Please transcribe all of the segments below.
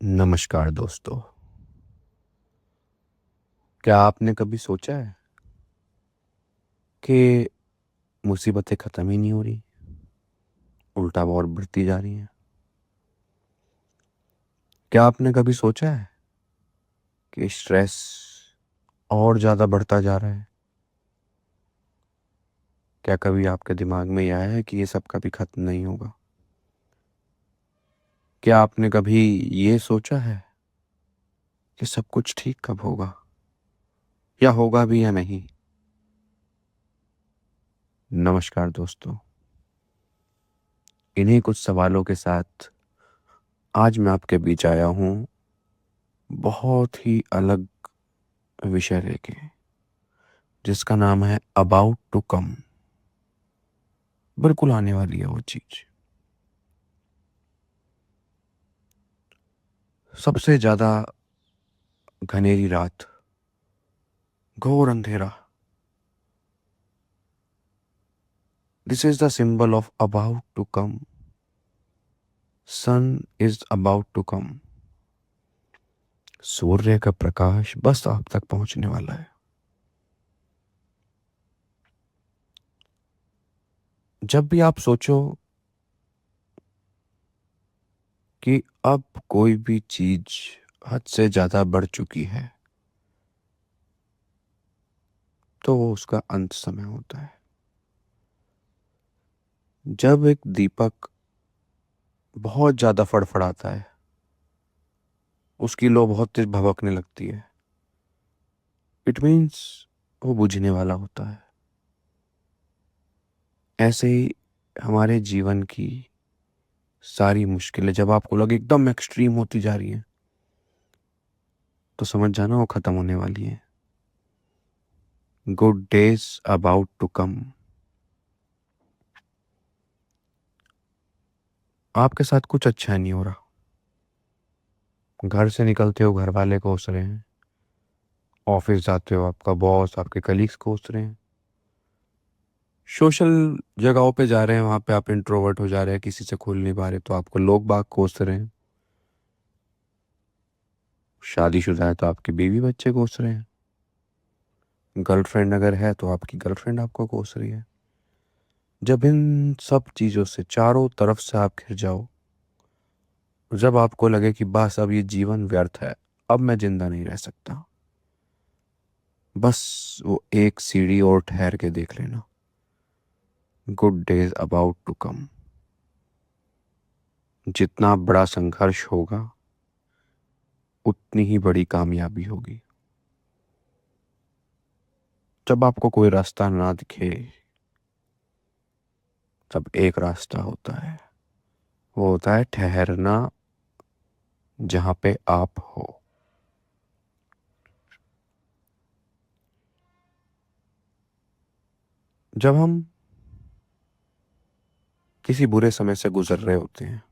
नमस्कार दोस्तों। क्या आपने कभी सोचा है कि मुसीबतें ख़त्म ही नहीं हो रही, उल्टा और बढ़ती जा रही हैं? क्या आपने कभी सोचा है कि स्ट्रेस और ज़्यादा बढ़ता जा रहा है? क्या कभी आपके दिमाग में ये आया है कि ये सब कभी ख़त्म नहीं होगा? क्या आपने कभी ये सोचा है कि सब कुछ ठीक कब होगा, या होगा भी या नहीं? नमस्कार दोस्तों। इन्हीं कुछ सवालों के साथ आज मैं आपके बीच आया हूँ, बहुत ही अलग विषय लेके, जिसका नाम है अबाउट टू कम। बिल्कुल आने वाली है वो चीज। सबसे ज्यादा घनेरी रात, घोर अंधेरा। This is the symbol of about to come. Sun is about to come. सूर्य का प्रकाश बस आप तक पहुंचने वाला है। जब भी आप सोचो कि अब कोई भी चीज हद से ज्यादा बढ़ चुकी है, तो वो उसका अंत समय होता है। जब एक दीपक बहुत ज्यादा फड़फड़ाता है, उसकी लौ बहुत तेज भभकने लगती है, इट मीन्स वो बुझने वाला होता है। ऐसे ही हमारे जीवन की सारी मुश्किलें जब आपको लगे एकदम एक्सट्रीम होती जा रही हैं, तो समझ जाना वो खत्म होने वाली है। Good days about to come. आपके साथ कुछ अच्छा नहीं हो रहा, घर से निकलते हो घर वाले कोस रहे हैं, ऑफिस जाते हो आपका बॉस आपके कलीग्स कोस रहे हैं, सोशल जगहों पे जा रहे हैं वहां पे आप इंट्रोवर्ट हो जा रहे हैं, किसी से खुल नहीं पा रहे तो आपको लोग बाग कोस रहे हैं, शादीशुदा है तो आपके बीवी बच्चे कोस रहे हैं, गर्लफ्रेंड अगर है तो आपकी गर्लफ्रेंड आपको कोस रही है। जब इन सब चीजों से चारों तरफ से आप घिर जाओ, जब आपको लगे कि बस अब ये जीवन व्यर्थ है, अब मैं जिंदा नहीं रह सकता, बस वो एक सीढ़ी और ठहर के देख लेना। Good days about to come. जितना बड़ा संघर्ष होगा, उतनी ही बड़ी कामयाबी होगी। जब आपको कोई रास्ता ना दिखे, तब एक रास्ता होता है, वो होता है ठहरना जहां पे आप हो। जब हम किसी बुरे समय से गुजर रहे होते हैं,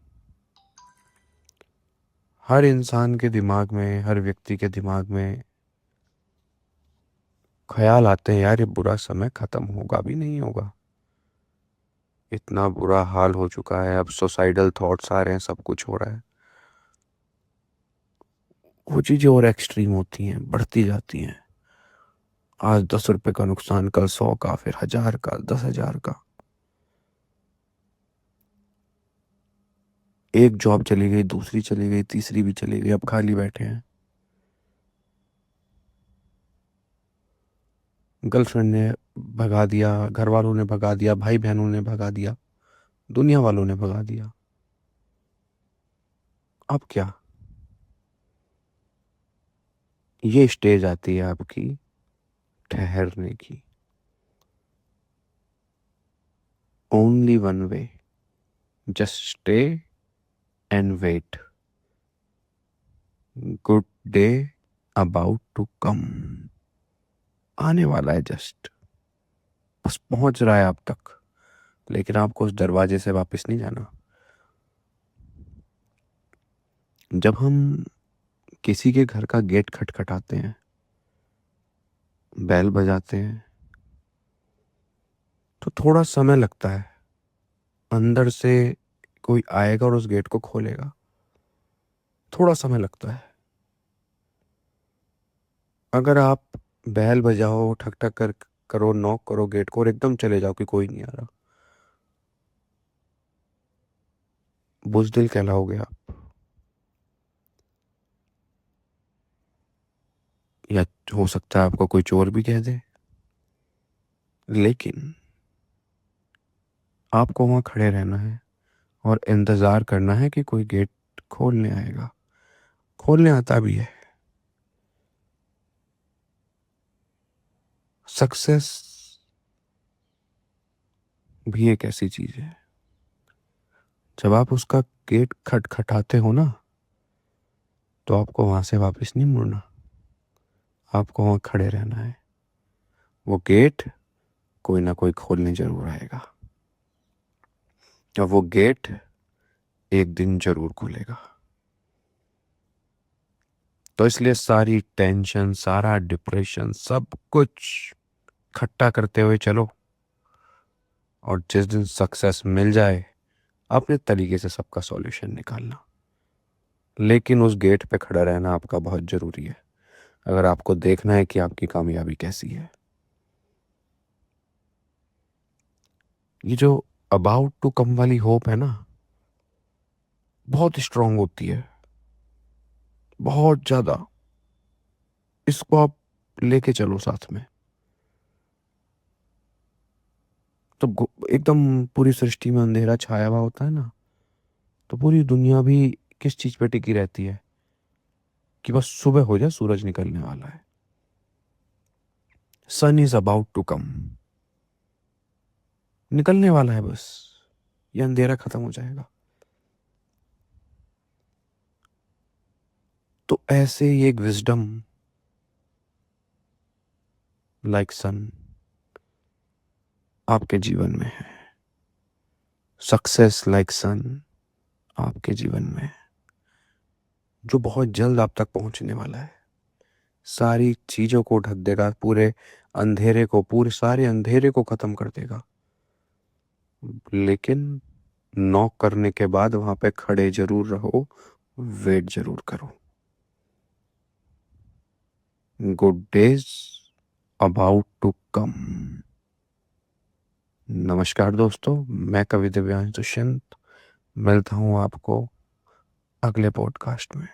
हर इंसान के दिमाग में, हर व्यक्ति के दिमाग में ख्याल आते हैं, यार ये बुरा समय खत्म होगा भी नहीं होगा, इतना बुरा हाल हो चुका है, अब सुसाइडल थॉट्स आ रहे हैं, सब कुछ हो रहा है। वो चीजें और एक्सट्रीम होती हैं, बढ़ती जाती हैं। आज 10 रुपए का नुकसान, कल 100 का, फिर 1000 का, 10,000 का। एक जॉब चली गई, दूसरी चली गई, तीसरी भी चली गई, अब खाली बैठे हैं। गर्लफ्रेंड ने भगा दिया, घर वालों ने भगा दिया, भाई बहनों ने भगा दिया, दुनिया वालों ने भगा दिया। अब क्या? ये स्टेज आती है आपकी ठहरने की। Only one way, just stay and wait. Good day about to come. आने वाला है, जस्ट बस पहुंच रहा है आप तक, लेकिन आपको उस दरवाजे से वापस नहीं जाना। जब हम किसी के घर का गेट खटखटाते हैं, बैल बजाते हैं, तो थोड़ा समय लगता है, अंदर से कोई आएगा और उस गेट को खोलेगा। थोड़ा समय लगता है। अगर आप बैल बजाओ, ठक ठक करो, नॉक करो गेट को और एकदम चले जाओ कि कोई नहीं आ रहा, बुजदिल कहलाओगे आप। या हो सकता है आपको कोई चोर भी कह दे, लेकिन आपको वहां खड़े रहना है और इंतजार करना है कि कोई गेट खोलने आएगा। खोलने आता भी है। सक्सेस भी एक ऐसी चीज है, जब आप उसका गेट खटखटाते हो ना, तो आपको वहां से वापस नहीं मुड़ना, आपको वहां खड़े रहना है। वो गेट कोई ना कोई खोलने जरूर आएगा, और वो गेट एक दिन जरूर खुलेगा। तो इसलिए सारी टेंशन, सारा डिप्रेशन, सब कुछ खट्टा करते हुए चलो, और जिस दिन सक्सेस मिल जाए अपने तरीके से सबका सॉल्यूशन निकालना। लेकिन उस गेट पे खड़ा रहना आपका बहुत जरूरी है, अगर आपको देखना है कि आपकी कामयाबी कैसी है। ये जो अबाउट टू कम वाली होप है ना, बहुत स्ट्रांग होती है, बहुत ज्यादा। इसको आप लेके चलो साथ में, तो एकदम पूरी सृष्टि में अंधेरा छाया हुआ होता है ना, तो पूरी दुनिया भी किस चीज पे टिकी रहती है कि बस सुबह हो जाए, सूरज निकलने वाला है, सन इज अबाउट टू कम, निकलने वाला है बस, ये अंधेरा खत्म हो जाएगा। तो ऐसे ही एक विजडम लाइक सन आपके जीवन में है, सक्सेस लाइक सन आपके जीवन में है, जो बहुत जल्द आप तक पहुंचने वाला है, सारी चीजों को ढक देगा, पूरे अंधेरे को, पूरे सारे अंधेरे को खत्म कर देगा। लेकिन नॉक करने के बाद वहां पे खड़े जरूर रहो, वेट जरूर करो। Good days about to come. नमस्कार दोस्तों, मैं कवि दिव्यांश दुष्यंत, मिलता हूं आपको अगले पॉडकास्ट में।